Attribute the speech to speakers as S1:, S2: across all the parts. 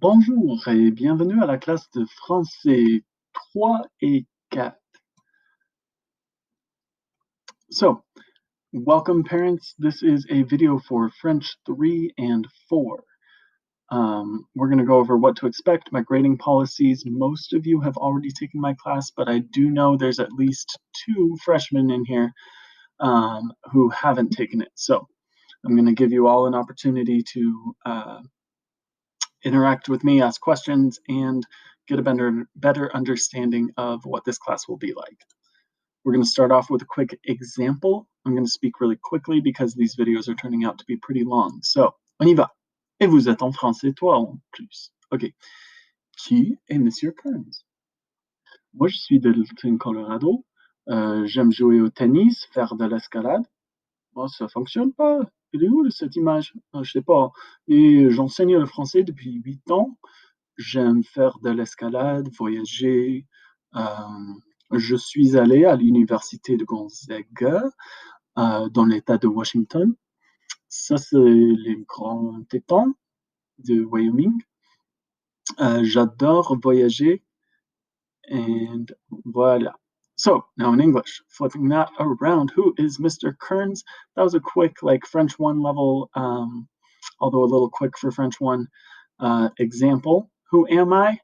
S1: Bonjour et bienvenue à la classe de français 3 et 4. So, welcome parents. This is a video for French 3 and 4. We're going to go over what to expect, my grading policies. Most of you have already taken my class, but I do know there's at least 2 freshmen in here who haven't taken it. So, I'm going to give you all an opportunity to interact with me, ask questions, and get a better understanding of what this class will be like. We're going to start off with a quick example. I'm going to speak really quickly because these videos are turning out to be pretty long. So, on y va. Et vous êtes en français, toi en plus. OK. Qui est Monsieur Keirns? Moi, je suis de Littleton, Colorado. J'aime jouer au tennis, faire de l'escalade. Bon, ça fonctionne pas. Elle est où cette image? Je sais pas. Et j'enseigne le français depuis 8 ans. J'aime faire de l'escalade, voyager. Je suis allé à l'université de Gonzaga, dans l'État de Washington. Ça, c'est les grands étangs de Wyoming. J'adore voyager. And voilà. So, now in English, flipping that around, who is Mr. Keirns? That was a quick, like, French 1 level, although a little quick for French 1 example. Who am I?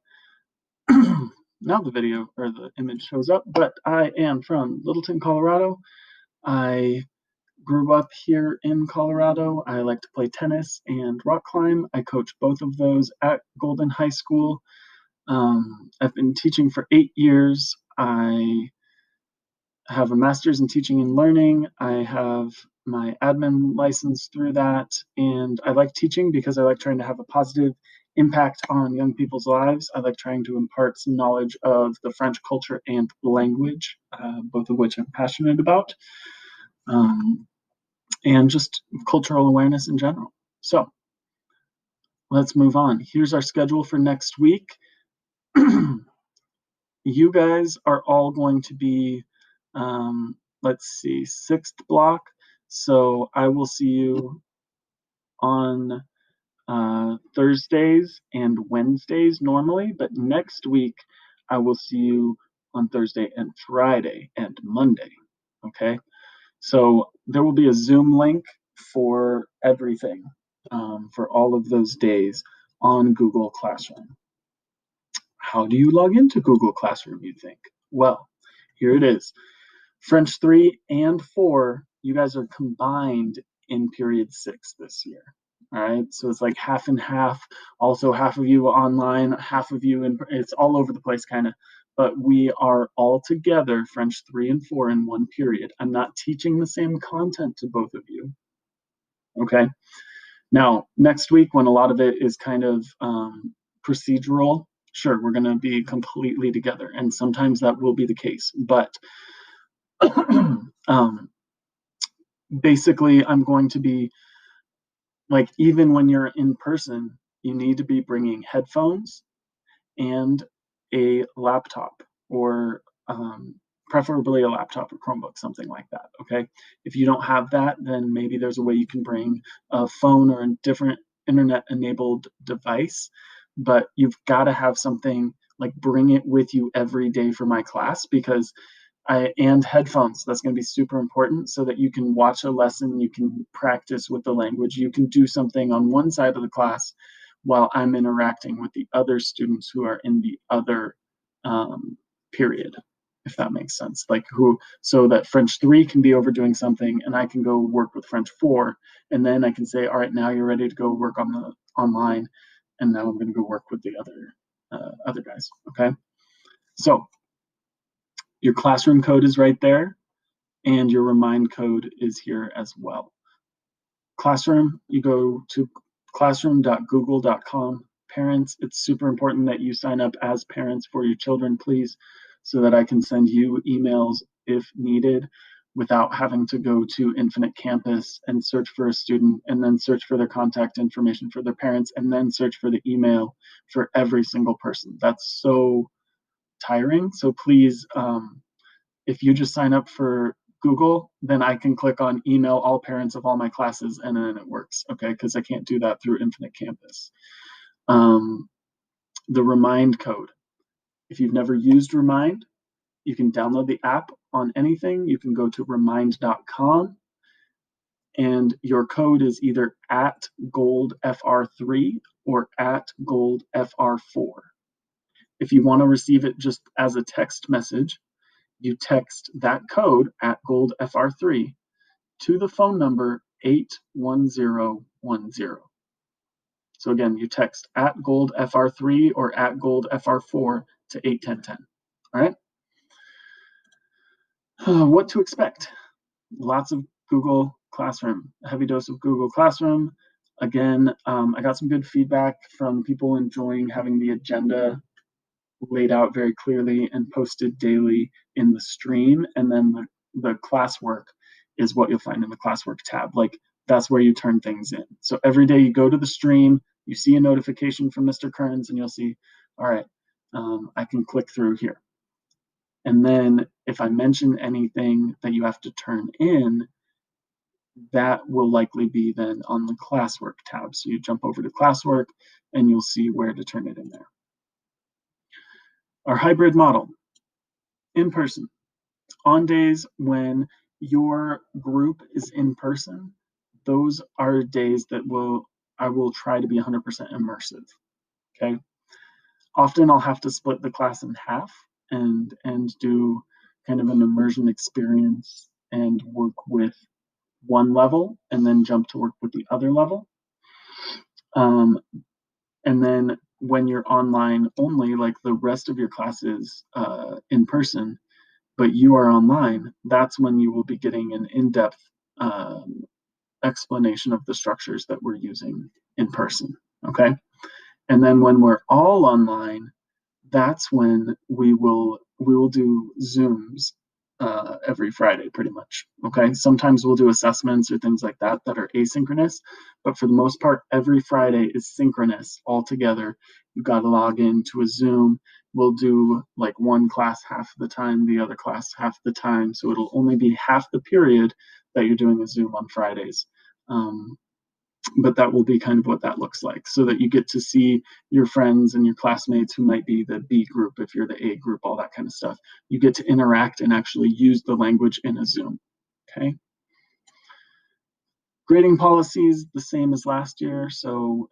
S1: Now the video or the image shows up, but I am from Littleton, Colorado. I grew up here in Colorado. I like to play tennis and rock climb. I coach both of those at Golden High School. I've been teaching for 8 years. I have a master's in teaching and learning. I have my admin license through that, and I like teaching because I like trying to have a positive impact on young people's lives. I like trying to impart some knowledge of the French culture and language, both of which I'm passionate about, and just cultural awareness in general. So let's move on. Here's our schedule for next week. You guys are all going to be, let's see, 6th block. So I will see you on Thursdays and Wednesdays normally, but next week I will see you on Thursday and Friday and Monday. Okay, so there will be a Zoom link for everything, for all of those days on Google Classroom. How do you log into Google Classroom, you think? Well, here it is. French 3 and 4, you guys are combined in period 6 this year. All right, so it's like half and half. Also, half of you online, half of you it's all over the place, kind of. But we are all together, French 3 and 4 in one period. I'm not teaching the same content to both of you. Okay. Now, next week, when a lot of it is kind of procedural, sure, we're going to be completely together, and sometimes that will be the case. But basically, I'm going to be, like, even when you're in person, you need to be bringing headphones and a laptop, or preferably a laptop or Chromebook, something like that, okay? If you don't have that, then maybe there's a way you can bring a phone or a different internet-enabled device, but you've got to have something, like, bring it with you every day for my class, because and headphones, that's going to be super important, so that you can watch a lesson, you can practice with the language, you can do something on one side of the class while I'm interacting with the other students who are in the other period, if that makes sense. Like, so that French 3 can be over doing something and I can go work with French 4, and then I can say, all right, now you're ready to go work on the online, and now I'm going to go work with the other guys, okay? So your classroom code is right there, and your remind code is here as well. Classroom, you go to classroom.google.com. Parents, it's super important that you sign up as parents for your children, please, so that I can send you emails if needed without having to go to Infinite Campus and search for a student and then search for their contact information for their parents and then search for the email for every single person. That's so tiring. So please, if you just sign up for Google, then I can click on email all parents of all my classes, and then it works, okay? Because I can't do that through Infinite Campus. the Remind code. If you've never used Remind, you can download the app on anything. You can go to remind.com, and your code is either at goldfr3 or at goldfr4. If you want to receive it just as a text message, you text that code at goldfr3 to the phone number 81010. So again, you text at goldfr3 or at goldfr4 to 81010. All right. What to expect? Lots of Google Classroom, a heavy dose of Google Classroom. Again, I got some good feedback from people enjoying having the agenda laid out very clearly and posted daily in the stream. And then the classwork is what you'll find in the classwork tab. Like that's where you turn things in. So every day you go to the stream, you see a notification from Mr. Keirns, and you'll see, all right, I can click through here. And then if I mention anything that you have to turn in, that will likely be then on the classwork tab. So you jump over to classwork and you'll see where to turn it in there. Our hybrid model, in person. On days when your group is in person, those are days that I will try to be 100% immersive. Okay. Often I'll have to split the class in half and do kind of an immersion experience and work with one level and then jump to work with the other level. And then when you're online only, like the rest of your classes in person, but you are online, that's when you will be getting an in-depth explanation of the structures that we're using in person, okay? And then when we're all online, that's when we will do Zooms every Friday, pretty much. Okay. Sometimes we'll do assessments or things like that that are asynchronous, but for the most part, every Friday is synchronous all together. You got to log into a Zoom. We'll do like one class half the time, the other class half the time. So it'll only be half the period that you're doing a Zoom on Fridays. But that will be kind of what that looks like, so that you get to see your friends and your classmates who might be the B group if you're the A group, all that kind of stuff. You get to interact and actually use the language in a Zoom. Okay. Grading policies, the same as last year. So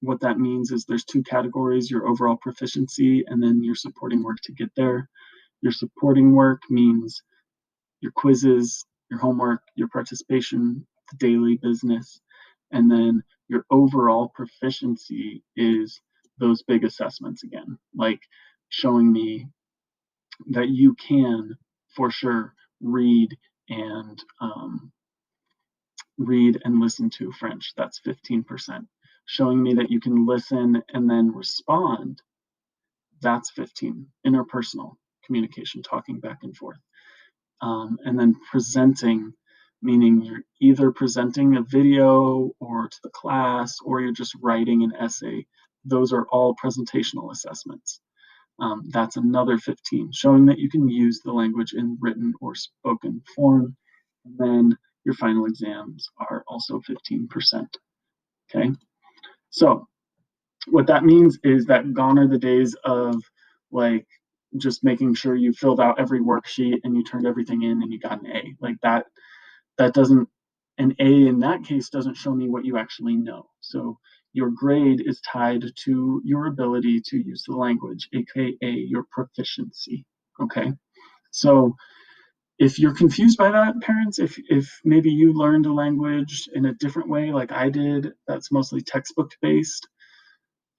S1: what that means is there's two categories: your overall proficiency and then your supporting work to get there. Your supporting work means your quizzes, your homework, your participation, the daily business. And then your overall proficiency is those big assessments again, like showing me that you can for sure read and listen to French. That's 15%. Showing me that you can listen and then respond. That's 15. Interpersonal communication, talking back and forth. And then presenting, meaning you're either presenting a video or to the class, or you're just writing an essay. Those are all presentational assessments. That's another 15, showing that you can use the language in written or spoken form. And then your final exams are also 15%. Okay, so what that means is that gone are the days of like just making sure you filled out every worksheet and you turned everything in and you got an A. Like that doesn't, an A in that case doesn't show me what you actually know. So your grade is tied to your ability to use the language, aka your proficiency. Okay. So if you're confused by that, parents, if maybe you learned a language in a different way like I did, that's mostly textbook based,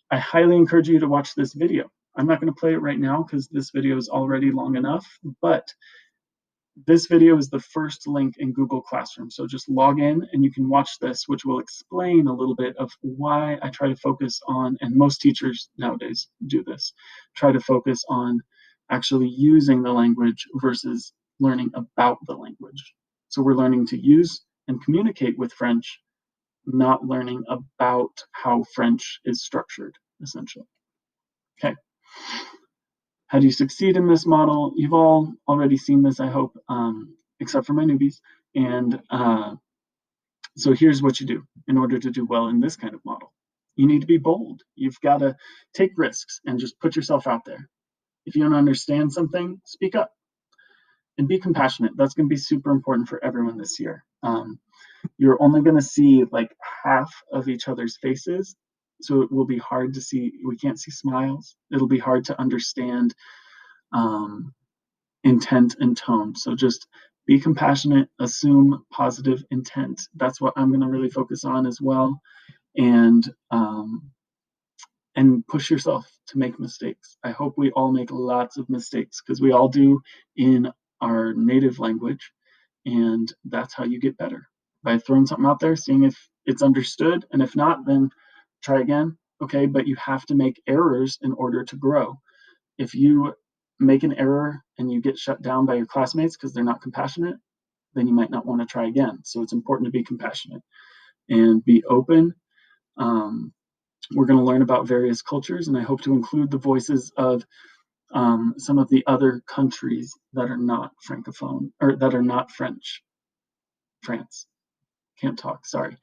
S1: I highly encourage you to watch this video. I'm not going to play it right now because this video is already long enough, but this video is the first link in Google Classroom. So just log in and you can watch this, which will explain a little bit of why I try to focus on, and most teachers nowadays do this, try to focus on actually using the language versus learning about the language. So we're learning to use and communicate with French, not learning about how French is structured, essentially. Okay. How do you succeed in this model? You've all already seen this, I hope, except for my newbies. And so here's what you do in order to do well in this kind of model. You need to be bold. You've got to take risks and just put yourself out there. If you don't understand something, speak up and be compassionate. That's going to be super important for everyone this year. You're only going to see like half of each other's faces. So it will be hard to see. We can't see smiles. It'll be hard to understand intent and tone. So just be compassionate, assume positive intent. That's what I'm going to really focus on as well. And push yourself to make mistakes. I hope we all make lots of mistakes because we all do in our native language. And that's how you get better by throwing something out there, seeing if it's understood. And if not, then try again. Okay. But you have to make errors in order to grow. If you make an error and you get shut down by your classmates because they're not compassionate, then you might not want to try again. So it's important to be compassionate and be open. We're going to learn about various cultures, and I hope to include the voices of some of the other countries that are not francophone or that are not French. France. Can't talk, sorry.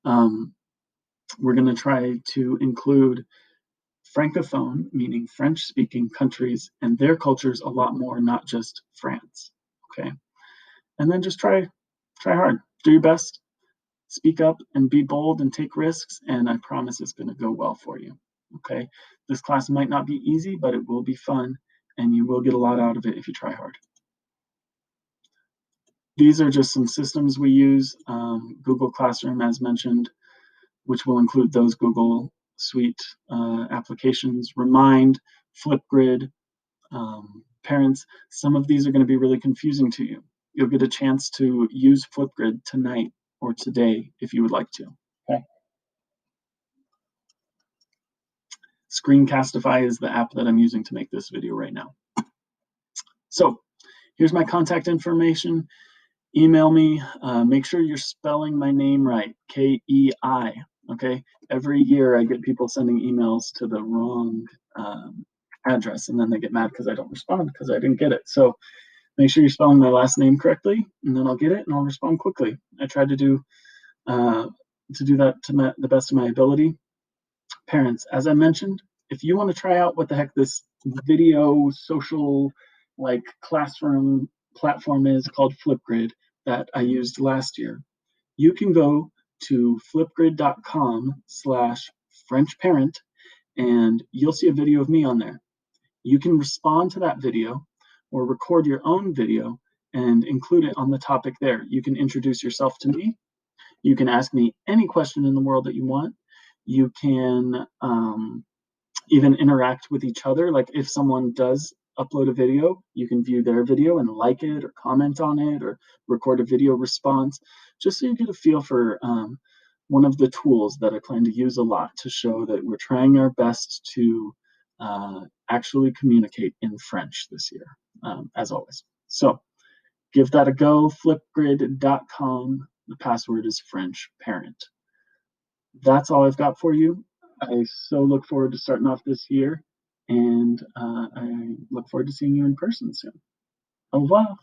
S1: We're going to try to include francophone, meaning French speaking countries, and their cultures a lot more, not just France. Okay. And then just try hard, do your best, speak up and be bold and take risks, and I promise it's going to go well for you. Okay. This class might not be easy, but it will be fun, and you will get a lot out of it if you try hard. These are just some systems we use. Google Classroom, as mentioned, which will include those Google Suite applications, Remind, Flipgrid, parents. Some of these are going to be really confusing to you. You'll get a chance to use Flipgrid tonight or today if you would like to. Okay. Screencastify is the app that I'm using to make this video right now. So here's my contact information. Email me. Make sure you're spelling my name right, Kei. Okay. Every year I get people sending emails to the wrong address, and then they get mad because I don't respond because I didn't get it. So make sure you're spelling my last name correctly, and then I'll get it and I'll respond quickly. I try to do that to the best of my ability. Parents, as I mentioned, if you want to try out what the heck this video social like classroom platform is called Flipgrid that I used last year, you can go to flipgrid.com/French parent and you'll see a video of me on there. You can respond to that video or record your own video and include it on the topic there. You can introduce yourself to me. You can ask me any question in the world that you want. You can even interact with each other. Like if someone does upload a video, you can view their video and like it or comment on it or record a video response, just so you get a feel for one of the tools that I plan to use a lot to show that we're trying our best to actually communicate in French this year, as always. So give that a go, flipgrid.com. The password is French parent. That's all I've got for you. I so look forward to starting off this year, and I look forward to seeing you in person soon. Au revoir.